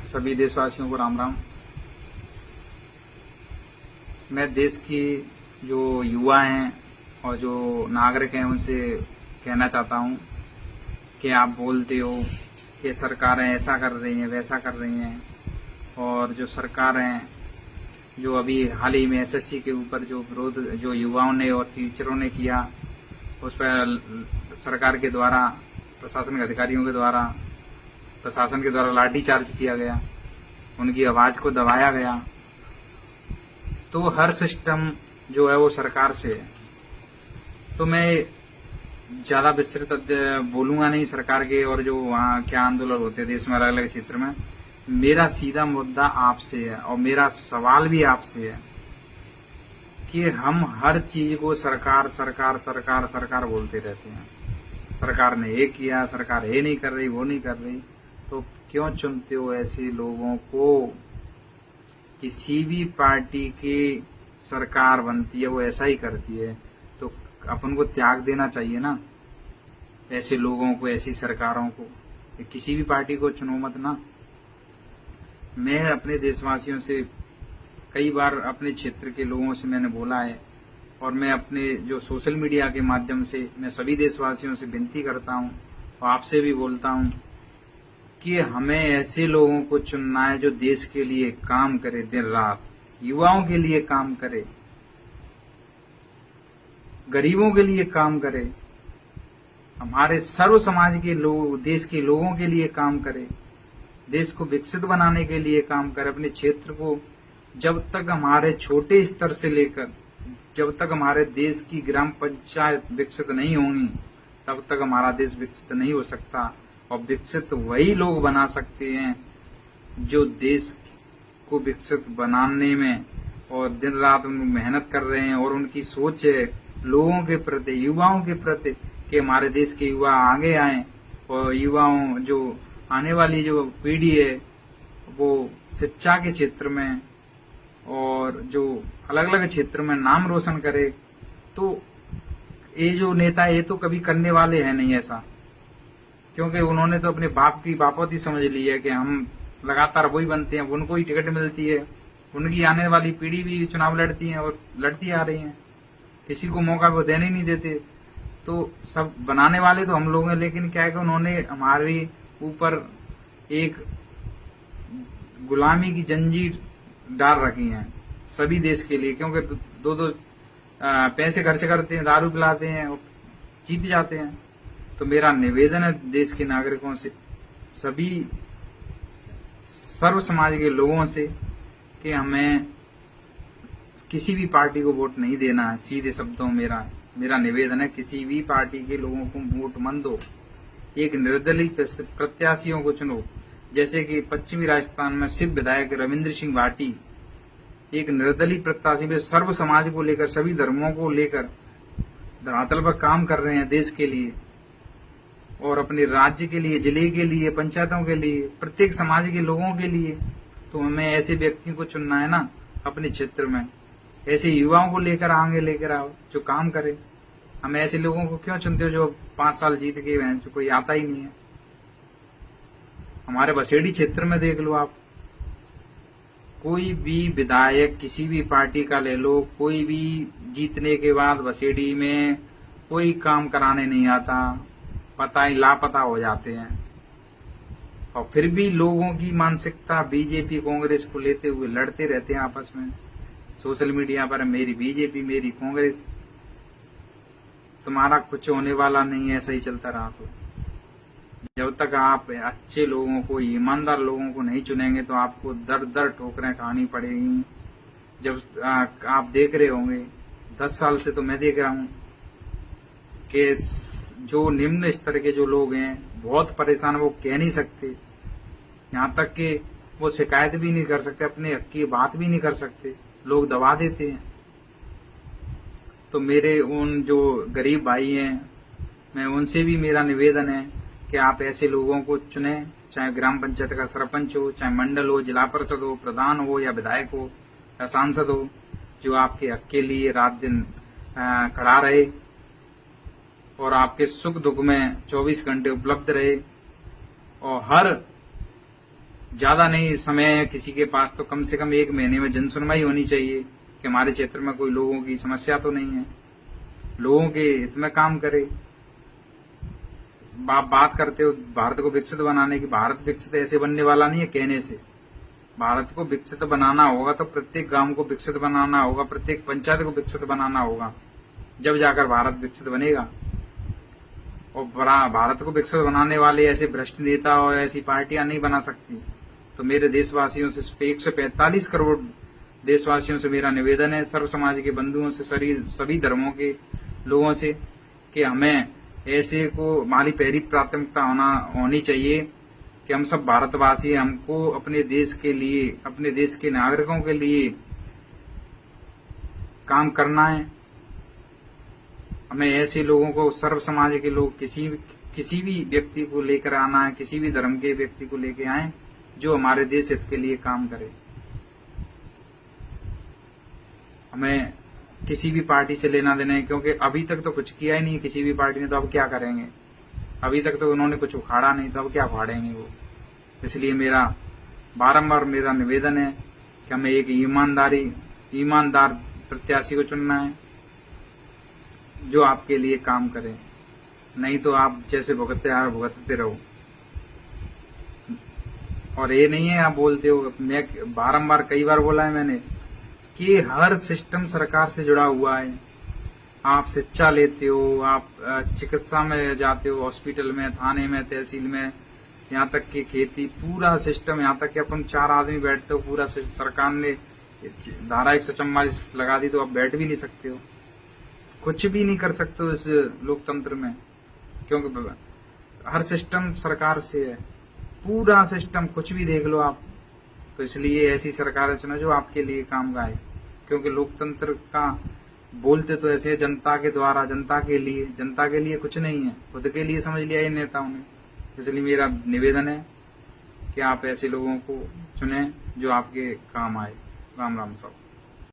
सभी देशवासियों को राम राम। मैं देश की जो युवा हैं और जो नागरिक हैं उनसे कहना चाहता हूं कि आप बोलते हो कि सरकारें ऐसा कर रही हैं वैसा कर रही हैं, और जो सरकार हैं जो अभी हाल ही में एसएससी के ऊपर जो विरोध जो युवाओं ने और टीचरों ने किया, उस पर सरकार के द्वारा प्रशासन के अधिकारियों के द्वारा प्रशासन के द्वारा लाठीचार्ज किया गया, उनकी आवाज को दबाया गया। तो हर सिस्टम जो है वो सरकार से है। तो मैं ज्यादा विस्तृत बोलूंगा नहीं सरकार के और जो वहाँ क्या आंदोलन होते हैं देश में अलग अलग क्षेत्र में। मेरा सीधा मुद्दा आपसे है और मेरा सवाल भी आपसे है कि हम हर चीज को सरकार सरकार सरकार सरकार बोलते रहते हैं। सरकार ने ये किया, सरकार ये नहीं कर रही, वो नहीं कर रही। तो क्यों चुनते हो ऐसे लोगों को? किसी भी पार्टी की सरकार बनती है वो ऐसा ही करती है, तो अपन को त्याग देना चाहिए ना ऐसे लोगों को, ऐसी सरकारों को। किसी भी पार्टी को चुनो मत ना। मैं अपने देशवासियों से कई बार अपने क्षेत्र के लोगों से मैंने बोला है, और मैं अपने जो सोशल मीडिया के माध्यम से मैं सभी देशवासियों से विनती करता हूं और आपसे भी बोलता हूं कि हमें ऐसे लोगों को चुनना है जो देश के लिए काम करे, दिन रात युवाओं के लिए काम करे, गरीबों के लिए काम करे, हमारे सर्व समाज के लोग, देश के लोगों के लिए काम करे, देश को विकसित बनाने के लिए काम करे। अपने क्षेत्र को जब तक हमारे छोटे स्तर से लेकर जब तक हमारे देश की ग्राम पंचायत विकसित नहीं होंगी तब तक हमारा देश विकसित नहीं हो सकता। और विकसित वही लोग बना सकते हैं जो देश को विकसित बनाने में और दिन रात मेहनत कर रहे हैं, और उनकी सोच है लोगों के प्रति, युवाओं के प्रति कि हमारे देश के युवा आगे आए और युवाओं जो आने वाली जो पीढ़ी है वो शिक्षा के क्षेत्र में और जो अलग अलग क्षेत्र में नाम रोशन करे। तो ये जो नेता ये तो कभी करने वाले हैं नहीं ऐसा, क्योंकि उन्होंने तो अपने बाप की बापौती समझ ली है कि हम लगातार वही बनते हैं, उनको ही टिकट मिलती है, उनकी आने वाली पीढ़ी भी चुनाव लड़ती है और लड़ती आ रही है, किसी को मौका वो देने नहीं देते। तो सब बनाने वाले तो हम लोग हैं, लेकिन क्या है कि उन्होंने हमारे ऊपर एक गुलामी की जंजीर डाल रखी है सभी देश के लिए, क्योंकि दो दो पैसे खर्च करते हैं, दारू पिलाते हैं और जीत जाते हैं। तो मेरा निवेदन है देश के नागरिकों से, सभी सर्व समाज के लोगों से कि हमें किसी भी पार्टी को वोट नहीं देना है। सीधे शब्दों मेरा निवेदन है, किसी भी पार्टी के लोगों को वोट मत दो, एक निर्दलीय प्रत्याशियों को चुनो। जैसे कि पश्चिमी राजस्थान में सिर्फ विधायक रविंद्र सिंह भाटी एक निर्दलीय प्रत्याशी में सर्व समाज को लेकर, सभी धर्मों को लेकर धरातल पर काम कर रहे हैं देश के लिए और अपने राज्य के लिए, जिले के लिए, पंचायतों के लिए, प्रत्येक समाज के लोगों के लिए। तो हमें ऐसे व्यक्ति को चुनना है ना अपने क्षेत्र में, ऐसे युवाओं को लेकर आगे लेकर आओ जो काम करे। हम ऐसे लोगों को क्यों चुनते हो जो 5 साल जीत के हैं, जो कोई आता ही नहीं है। हमारे बसेड़ी क्षेत्र में देख लो आप, कोई भी विधायक किसी भी पार्टी का ले लो, कोई भी जीतने के बाद बसेड़ी में कोई काम कराने नहीं आता, पता ही लापता हो जाते हैं। और फिर भी लोगों की मानसिकता बीजेपी कांग्रेस को लेते हुए लड़ते रहते हैं आपस में सोशल मीडिया पर, मेरी बीजेपी, मेरी कांग्रेस। तुम्हारा कुछ होने वाला नहीं है ऐसा ही चलता रहा तो। जब तक आप अच्छे लोगों को, ईमानदार लोगों को नहीं चुनेंगे तो आपको दर दर ठोकरें खानी पड़ेगी। जब आप देख रहे होंगे, 10 साल से तो मैं देख रहा हूं कि जो निम्न स्तर के जो लोग हैं बहुत परेशान, वो कह नहीं सकते, यहाँ तक कि वो शिकायत भी नहीं कर सकते, अपने हक की बात भी नहीं कर सकते, लोग दबा देते हैं। तो मेरे उन जो गरीब भाई हैं, मैं उनसे भी मेरा निवेदन है कि आप ऐसे लोगों को चुने, चाहे ग्राम पंचायत का सरपंच हो, चाहे मंडल हो, जिला परिषद हो, प्रधान हो या विधायक हो या सांसद हो, जो आपके हक के लिए रात दिन खड़ा रहे और आपके सुख दुख में 24 घंटे उपलब्ध रहे और हर ज्यादा नहीं समय है किसी के पास तो कम से कम 1 महीने में जन सुनवाई होनी चाहिए कि हमारे क्षेत्र में कोई लोगों की समस्या तो नहीं है, लोगों के हित में काम करे। आप बात करते हो भारत को विकसित बनाने की, भारत विकसित ऐसे बनने वाला नहीं है कहने से। भारत को विकसित बनाना होगा तो प्रत्येक गांव को विकसित बनाना होगा, प्रत्येक पंचायत को विकसित बनाना होगा, जब जाकर भारत विकसित बनेगा। और भारत को विकसित बनाने वाले ऐसे भ्रष्ट नेता और ऐसी पार्टियां नहीं बना सकती। तो मेरे देशवासियों से, 145 करोड़ देशवासियों से मेरा निवेदन है, सर्व समाज के बंधुओं से, सभी धर्मों के लोगों से, कि हमें ऐसे को हमारी पहली प्राथमिकता होनी चाहिए कि हम सब भारतवासी, हमको अपने देश के लिए, अपने देश के नागरिकों के लिए काम करना है। हमें ऐसे लोगों को, सर्व समाज के लोग, किसी भी व्यक्ति को लेकर आना है, किसी भी धर्म के व्यक्ति को लेकर आए जो हमारे देश हित के लिए काम करे। हमें किसी भी पार्टी से लेना देना है, क्योंकि अभी तक तो कुछ किया ही नहीं किसी भी पार्टी ने, तो अब क्या करेंगे? अभी तक तो उन्होंने कुछ उखाड़ा नहीं, तो अब क्या उखाड़ेंगे वो। इसलिए मेरा बारंबार मेरा निवेदन है कि हमें एक ईमानदार प्रत्याशी को चुनना है जो आपके लिए काम करे, नहीं तो आप जैसे भुगतते आ भुगतते रहो। और ये नहीं है आप बोलते हो, मैं बारंबार कई बार बोला है मैंने कि हर सिस्टम सरकार से जुड़ा हुआ है। आप शिक्षा लेते हो, आप चिकित्सा में जाते हो, हॉस्पिटल में, थाने में, तहसील में, यहाँ तक कि खेती, पूरा सिस्टम, यहाँ तक कि अपन 4 आदमी बैठते हो, पूरा सरकार ने धारा 144 लगा दी तो आप बैठ भी नहीं सकते हो, कुछ भी नहीं कर सकते हो इस लोकतंत्र में, क्योंकि हर सिस्टम सरकार से है, पूरा सिस्टम, कुछ भी देख लो आप। तो इसलिए ऐसी सरकार चुनो जो आपके लिए काम का है, क्योंकि लोकतंत्र का बोलते तो ऐसे जनता के द्वारा, जनता के लिए कुछ नहीं है, खुद के लिए समझ लिया इन नेताओं ने। इसलिए मेरा निवेदन है कि आप ऐसे लोगों को चुनें जो आपके काम आए। राम राम साहब।